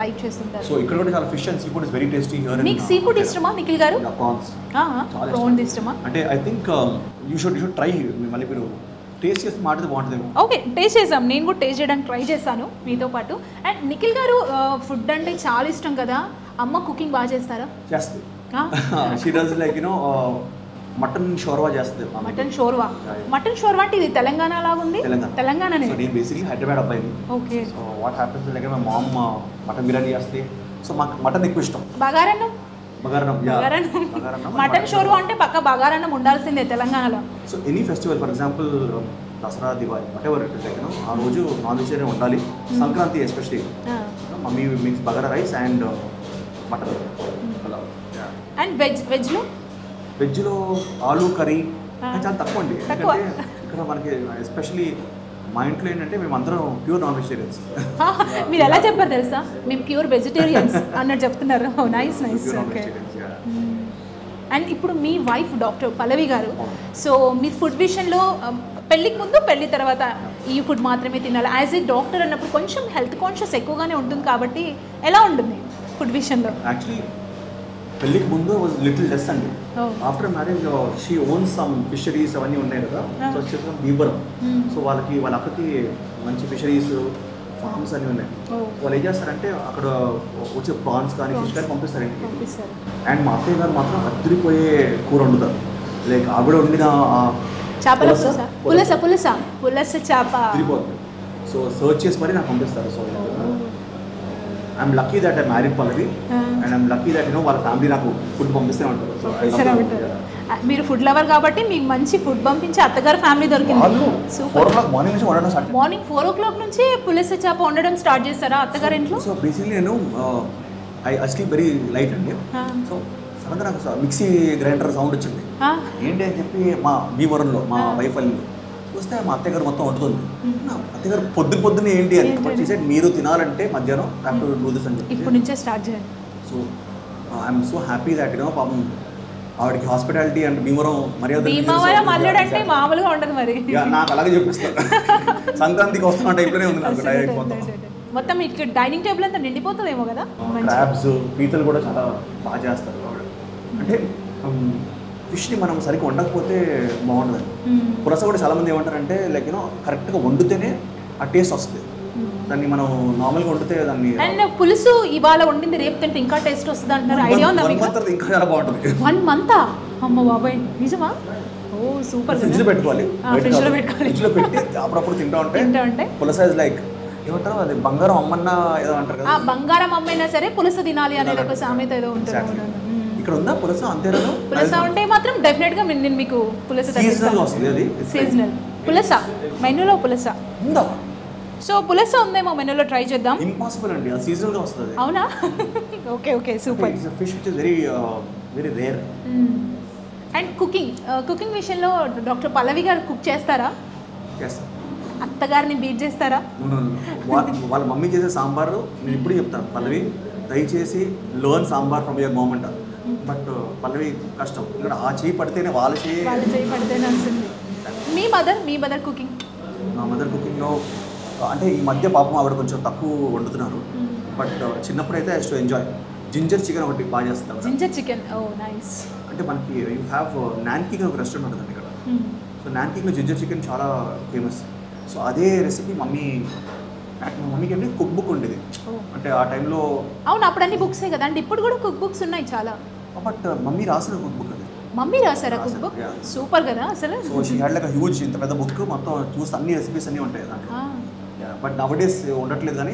Like చేస్తుంటారు. So ఇక్కడ కూడా చాలా fish and sea food is very tasty here. మీకు సీ ఫుడ్ ఇష్టమా నిఖిల్ గారు? ప్రాన్స్ ప్రాన్స్ ఇష్టమా? అంటే I think you should try. మళ్ళీ మీరు టేస్ట్ చేసి మాట్లాడితే బాగుంటుందేమో. ఓకే, టేస్ట్ చేసాం. నేను కూడా టేస్ట్ చేయడానికి ట్రై చేశాను మీతో పాటు. అండ్ నిఖిల్ గారు ఫుడ్ అంటే చాలా ఇష్టం కదా, అమ్మ కుకింగ్ బాగా చేస్తారా? చేస్తుంది. She does like mutton shorba చేస్తుంది. మటన్ షోర్వా. మటన్ షోర్వా అంటే ఇది తెలంగాణ లాగా ఉంది. తెలంగాణనే. నేను బేసిక్లీ హైదరాబాద్ అబ్బాయిని. Okay. So what happens like my mom mutton biryani చేస్తే, సో మాకు మటన్ ఎక్కువ ఇష్టం. బగారన్నం. బగారన్నం. మటన్ షోర్వా అంటే పక్క బగారన్నం ఉండాల్సిందే తెలంగాణలో. So any festival, for example Dasara, Diwali, what ever it is like ఆ రోజు నాన్ వెజిటేరియన్ ఉండాలి. Sankranti especially mummy mix bagara rice and mutton. And వెజ్లో వెజ్లో ఆలూ కర్రీ చాలా తక్కువ అండి. ఎందుకంటే ఇక్కడ మనకి ఎస్పెషలీ మా ఇంట్లో ఏంటంటే మేము అందరం ప్యూర్ నాన్ వెజిటేరియన్స్. మీరు ఎలా చెప్పారు తెలుసా, మేము ప్యూర్ వెజిటేరియన్స్ అన్నట్టు చెప్తున్నారు. Nice nice. ఓకే. అండ్ ఇప్పుడు మీ వైఫ్ డాక్టర్ పల్లవి గారు, సో మీ ఫుడ్ విషయంలో పెళ్ళికి ముందు పెళ్ళి తర్వాత ఈ ఫుడ్ మాత్రమే తినాలి, యాజ్ ఏ డాక్టర్ అన్నప్పుడు కొంచెం హెల్త్ కాన్షియస్ ఎక్కువగానే ఉంటుంది కాబట్టి ఎలా ఉంటుంది ఫుడ్ విషయంలో? యాక్చువల్లీ పెళ్ళికి ముందు వాజ్ లిటిల్ లెస్ అండి. After marriage she owns some fisheries అవన్నీ ఉన్నాయి కదా. సో వచ్చేసి భీమవరం. సో వాళ్ళ అక్కకి మంచి ఫిషరీస్ ఫార్మ్స్ అన్నీ ఉన్నాయి. వాళ్ళు ఏం చేస్తారంటే అక్కడ వచ్చే ప్రాన్స్ కానీ ఫిష్ కానీ పంపిస్తారు ఇంటికి. అండ్ మా అత్తయ్య గారు మాత్రం అద్దరిపోయే కూర వండుతారు. లైక్ ఆవిడ వండిన చేపల పులస చేప తిరిగిపోతుంది. సో సర్చ్ చేసి మరి నాకు పంపిస్తారు. So I'm lucky that I married Pallavi and I'm lucky that వాళ్ళ ఫ్యామిలీ నాకు ఫుడ్ పంపిస్తూ ఉంటారు. మీరు ఫుడ్ లవర్ కాబట్టి మీకు మంచి ఫుడ్ పంపించి అత్తగారు ఫ్యామిలీ దొరికింది. మార్నింగ్ 4 o'clock నుంచి పులస చేప వండడం స్టార్ట్ చేస్తారా అత్తగారు ఇంట్లో? సో బేసిక్లీ నేను ఐ స్లీప్ వెరీ లైట్ అండి. సో సడన్గా నాకు మిక్సీ గ్రైండర్ సౌండ్ వచ్చింది. ఏంటి అని చెప్పి మా భీమవరంలో మా వైఫ్ అల్లి వస్తే మా అత్తగారు మొత్తం వండుతుంది. అత్తగారు పొద్దున్నే ఏంటి అని చేసేది, మీరు తినాలంటే మధ్యాహ్నం ఆఫ్టర్ డూ దిస్ అని చెప్పి ఇప్పుడు నుంచే స్టార్ట్ చేయండి. So I'm so happy that పాపం ఆవిడకి హాస్పిటాలిటీ అండ్ భీమవరం మర్యాద అంటే మామూలుగా ఉండదు మరి. నాకు అలాగే చూపిస్తారు. సంక్రాంతికి వస్తున్న టైప్లోనే ఉంది నాకు డైరెక్ట్ మొత్తం ఇక్కడ డైనింగ్ టేబుల్ అంతా నిండిపోతుందేమో కదా. క్రాబ్స్, పీతలు కూడా చాలా బాగా చేస్తారు ఆవిడ. అంటే ఫిష్ని మనం సరిగ్గా వండకపోతే బాగుండదండి. పులస కూడా చాలా మంది ఏమంటారంటే లైక్ కరెక్ట్గా వండితేనే ఆ టేస్ట్ వస్తుంది. దాన్ని మనం నార్మల్గా వండితే దాన్ని. అండ్ పులుసు ఇవాళ వండింది రేపు తింటే ఇంకా టేస్ట్ వస్తుంది అంటారు. ఐడియా ఉందా మీకు? ఇంకా చాలా బాగుంటుంది. 1 month? అమ్మ బాబాయ్, నిజమా? ఓ సూపర్. ఫ్రిడ్జ్లో పెట్టుకోవాలి. ఫ్రిడ్జ్లో పెట్టి అప్పుడప్పుడు తింటా ఉంటే పులస ఇస్ లైక్ ఏమంటారు, అది బంగారం అమ్మన్నా ఏదో అంటారు కదా. బంగారం అమ్మైనా సరే పులుసు తినాలి అనేది ఒక సామెత ఏదో ఉంటుంది. ఇక్కడ ఉందా పులస? అంతేనా? పులస ఉంటే మాత్రం డెఫినెట్ గా నేను మీకు పులస సీజనల్ వస్తుంది. అది సీజనల్ పులస మెనూలో పులస ఉందా? సో పులస ఉందేమో మెనూలో, ట్రై చేద్దాం. ఇంపాసిబుల్ అండి, అది సీజనల్ గా వస్తుంది. అవునా? Okay okay super. Fish which is very very rare. And cooking విషయంలో డాక్టర్ పల్లవి గారు కుక్ చేస్తారా? అత్తగారిని బీట్ చేస్తారా? వాళ్ళ మమ్మీ చేసే సాంబారు నేను ఇప్పుడు చెప్తాను, పల్లవి దయచేసి learn sambar from your mom అంటారు. బట్ పల్లవి కష్టం, ఇక్కడ ఆ చేయి పడితేనే వాళ్ళ చేయి పడితేనే వస్తుంది. మీ మదర్ కుకింగ్? మా మదర్ కుకింగ్లో అంటే ఈ మధ్య పాపం ఆవిడ కొంచెం తక్కువ వండుతున్నారు. బట్ చిన్నప్పుడైతే I to enjoy. Ginger chicken ఒకటి బాగా చేస్తాం. జింజర్ చికెన్, ఓ నైస్. అంటే మనకి యూ హ్యావ్ నాన్కీకి ఒక రెస్టారెంట్ ఉంటుందండి ఇక్కడ. సో నాన్కీలో జింజర్ చికెన్ చాలా ఫేమస్. సో అదే రెసిపీ మా మమ్మీకి అంటే కుక్ బుక్ ఉండేది. అంటే ఆ టైంలో అవును, అప్పుడు అన్ని బుక్సే కదా అండి. ఇప్పుడు కూడా కుక్ బుక్స్ ఉన్నాయి చాలా. బట్ మమ్మీ రాసిన కుక్ బుక్ అది. మమ్మీ రాసారా కుక్ బుక్? సూపర్ కదా అసలు. So she had like huge, ఇంత పెద్ద బుక్ మొత్తం చూస్తే అన్ని రెసిపీస్ అన్నీ ఉంటాయి దాంట్లో. బట్ నవడేస్ ఉండట్లేదు కానీ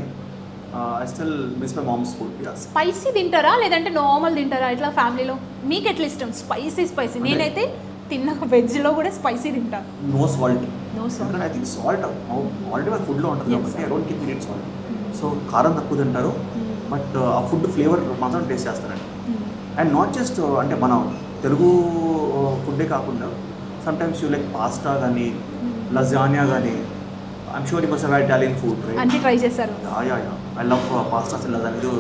I still miss my mom's food. Spicy తింటారా లేదంటే నార్మల్ తింటారా ఇట్లా ఫ్యామిలీలో? మీకు ఎట్లా ఇష్టం? స్పైసీ. నేనైతే తిన్న వెజ్లో కూడా స్పైసీ తింటా. No salt. I think salt already మన ఫుడ్లో ఉంటుంది కాబట్టి I don't keep it salt. So కారం తక్కువ తింటారు, బట్ ఆ ఫుడ్ ఫ్లేవర్ మాత్రం టేస్ట్ చేస్తారండి. అండ్ నాట్ జస్ట్ అంటే మన తెలుగు ఫుడ్డే కాకుండా సమ్టైమ్స్ యూ లైక్ పాస్తా కానీ లజానియా కానీ. I'm sure you must have Italian food, right? అన్ని ట్రై చేశారు. I love pastas and lasagne.